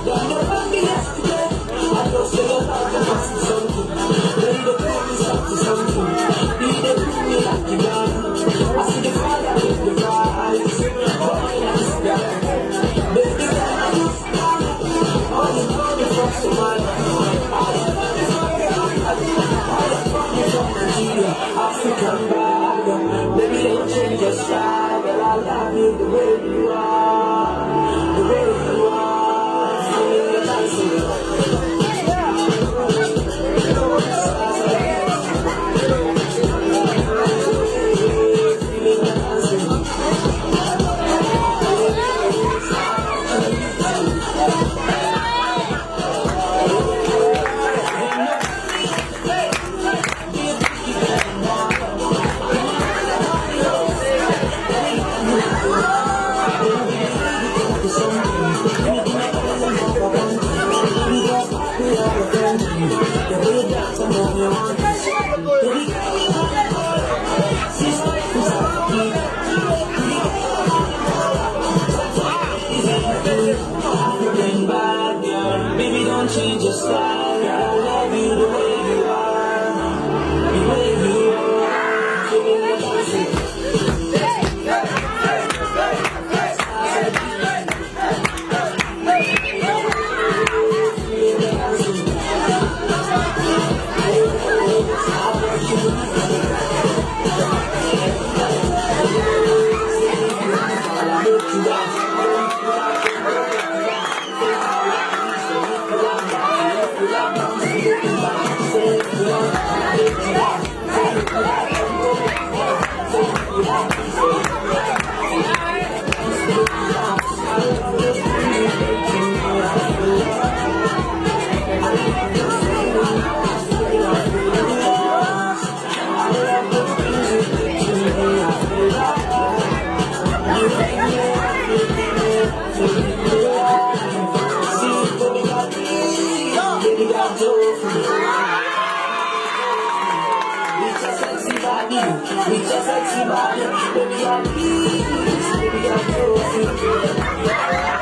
Don't never be yesterday. I know say your love that must be something. Baby, the pain is up to something. Be the cool me like you got. I see the fire in your eyes. Boy, that's that. Baby, that is all you know is what's in my life. All you know is what's in my life. All you know is from Nigeria, African bag. Baby, don't change your style. Girl, I love you the way you are. The way you are. Feeling the dancing. Baby, don't change your style. I love you the way you are. The way you are. Feeling the dancing. With your sexy body, baby, I'm pleased, baby, I'm so